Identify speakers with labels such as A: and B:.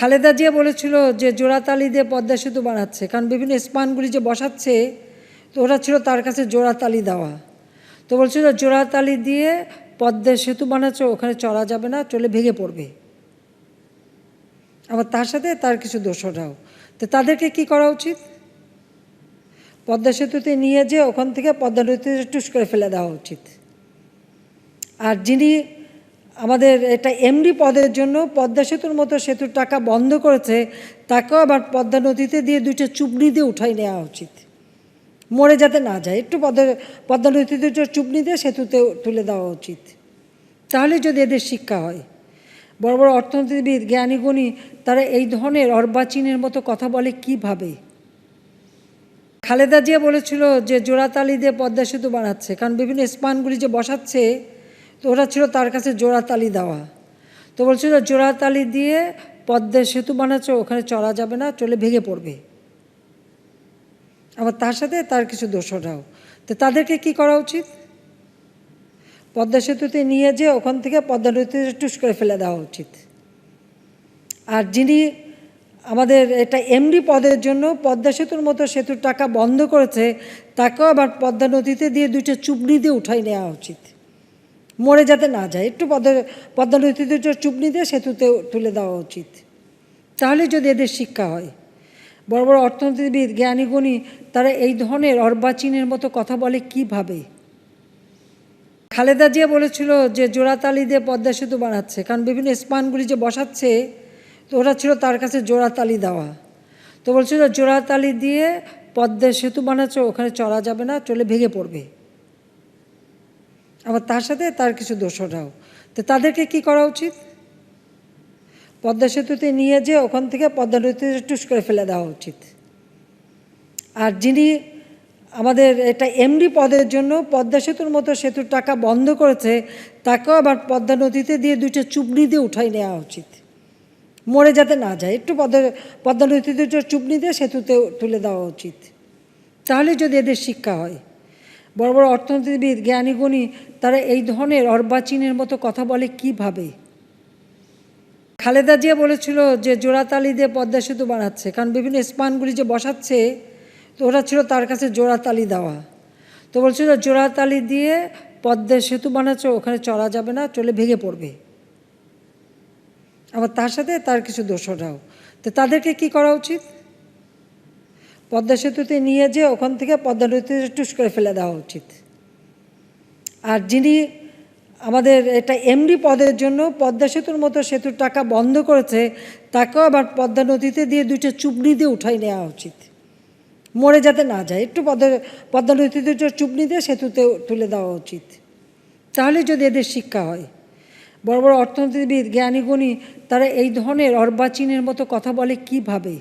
A: খালেদা জিয়া বলেছিল যে জোড়াতালি দিয়ে পদ্মা সেতু বানাচ্ছে, কারণ বিভিন্ন স্পানগুলি যে বসাচ্ছে তো ওটা ছিল তার কাছে জোড়াতালি দেওয়া। তো বলছিল জোড়াতালি দিয়ে পদ্মা সেতু বানাচ্ছে, ওখানে চলা যাবে না, চলে ভেঙে পড়বে। আবার তার সাথে তার কিছু দোসররাও। তো তাদেরকে কি করা উচিত? পদ্মা সেতুতে নিয়ে যেয়ে ওখান থেকে পদ্মা নদীতে টুস করে ফেলে দেওয়া উচিত। আর যিনি আমাদের এটা এমডি পদের জন্য পদ্মা সেতুর মতো সেতুর টাকা বন্ধ করেছে, তাকেও আবার পদ্মা নদীতে দিয়ে দুইটা চুবনি দিয়ে উঠাই নেওয়া উচিত, মরে যাতে না যায়। একটু পদ্মা নদীতে চুবনি দিয়ে সেতুতে তুলে দেওয়া উচিত। তাহলে যদি এদের শিক্ষা হয়। বড় বড় অর্থনীতিবিদ, জ্ঞানীগুণী, তারা এই ধরনের অর্বাচীনের মতো কথা বলে কিভাবে? খালেদা জিয়া বলেছিল যে জোড়াতালি দিয়ে পদ্মা সেতু বানাচ্ছে, কারণ বিভিন্ন স্পানগুলি যে বসাচ্ছে তো ওটা ছিল তার কাছে জোড়াতালি দেওয়া। তো বলছিল জোড়াতালি দিয়ে পদ্মা সেতু বানাচ্ছে, ওখানে চলা যাবে না, চলে ভেঙে পড়বে। আবার তার সাথে তার কিছু দোসররাও। তো তাদেরকে কি করা উচিত? পদ্মা সেতুতে নিয়ে যেয়ে ওখান থেকে পদ্মা নদীতে টুস করে ফেলে দেওয়া উচিত। আর যিনি আমাদের এটা এমডি পদের জন্য পদ্মা সেতুর মতো সেতুর টাকা বন্ধ করেছে, তাকেও আবার পদ্মা নদীতে দিয়ে দুইটা চুবনি দিয়ে উঠাই নেওয়া উচিত, মরে যাতে না যায়। একটু পদ্মা নদীতে চুবনি দিয়ে সেতুতে তুলে দেওয়া উচিত। তাহলে যদি এদের শিক্ষা হয়। বড় বড় অর্থনীতিবিদ, জ্ঞানীগুণী, তারা এই ধরনের অর্বাচীনের মতো কথা বলে কিভাবে? খালেদা জিয়া বলেছিল যে জোড়াতালি দিয়ে পদ্মা সেতু বানাচ্ছে, কারণ বিভিন্ন স্পানগুলি যে বসাচ্ছে তো ওটা ছিল তার কাছে জোড়াতালি দেওয়া। তো বলছিল জোড়াতালি দিয়ে পদ্মা সেতু বানাচ্ছে, ওখানে চলা যাবে না, চলে ভেঙে পড়বে। আবার তার সাথে তার কিছু দোসররাও। তো তাদেরকে কি করা উচিত? পদ্মা সেতুতে নিয়ে যেয়ে ওখান থেকে পদ্মা নদীতে টুস করে ফেলে দেওয়া উচিত। আর যিনি আমাদের এটা এমডি পদের জন্য পদ্মা সেতুর মতো সেতুর টাকা বন্ধ করেছে, তাকেও আবার পদ্মা নদীতে দিয়ে দুইটা চুবনি দিয়ে উঠাই নেওয়া উচিত, মরে যাতে না যায়। একটু পদ্মা নদীতে চুবনি দিয়ে সেতুতে তুলে দেওয়া উচিত। তাহলে যদি এদের শিক্ষা হয়। বড় বড় অর্থনীতিবিদ, জ্ঞানীগুণী, তারা এই ধরনের অর্বাচীনের মতো কথা বলে কিভাবে? খালেদা জিয়া বলেছিল যে জোড়াতালি দিয়ে পদ্মা সেতু বানাচ্ছে, কারণ বিভিন্ন স্পানগুলি যে বসাচ্ছে তো ওটা ছিল তার কাছে জোড়াতালি দেওয়া। তো বলছিল জোড়াতালি দিয়ে পদ্মা সেতু বানাচ্ছে, ওখানে চলা যাবে না, চলে ভেঙে পড়বে। আবার তার সাথে তার কিছু দোসররাও। তো তাদেরকে কি করা উচিত? পদ্মা সেতুতে নিয়ে যেয়ে ওখান থেকে পদ্মা নদীতে টুস করে ফেলে দেওয়া উচিত। আর যিনি আমাদের এটা এমডি পদের জন্য পদ্মা সেতুর মতো সেতুর টাকা বন্ধ করেছে, তাকেও আবার পদ্মা নদীতে দিয়ে দুইটা চুবনি দিয়ে উঠাই নেওয়া উচিত, মরে যাতে না যায়। একটু পদ্মা নদীতে চুবনি দিয়ে সেতুতে তুলে দেওয়া উচিত। তাহলে যদি এদের শিক্ষা হয়। বড় বড় অর্থনীতিবিদ, জ্ঞানীগুণী, তারা এই ধরনের অর্বাচীনের মতো কথা বলে কিভাবে? খালেদা জিয়া বলেছিল যে জোড়াতালি দিয়ে পদ্মা সেতু বানাচ্ছে, কারণ বিভিন্ন স্পানগুলি যে বসাচ্ছে তো ওটা ছিল তার কাছে জোড়াতালি দেওয়া। তো বলছিল জোড়াতালি দিয়ে পদ্মা সেতু বানাচ্ছে, ওখানে চলা যাবে না, চলে ভেঙে পড়বে। আবার তার সাথে তার কিছু দোসররাও। তো তাদেরকে কি করা উচিত? পদ্মা সেতুতে নিয়ে যেয়ে ওখান থেকে পদ্মা নদীতে টুস করে ফেলে দেওয়া উচিত। আর যিনি আমাদের এটা এমডি পদের জন্য পদ্মা সেতুর মতো সেতুর টাকা বন্ধ করেছে, তাকেও আবার পদ্মা নদীতে দিয়ে দুইটা চুবনি দিয়ে উঠাই নেওয়া উচিত, মরে যাতে না যায়। একটু পদ্মা নদীতে চুবনি দিয়ে সেতুতে তুলে দেওয়া উচিত। তাহলে যদি এদের শিক্ষা হয়। বড় বড় অর্থনীতিবিদ, জ্ঞানীগুণী, তারা এই ধরনের অর্বাচীনের মতো কথা বলে কিভাবে?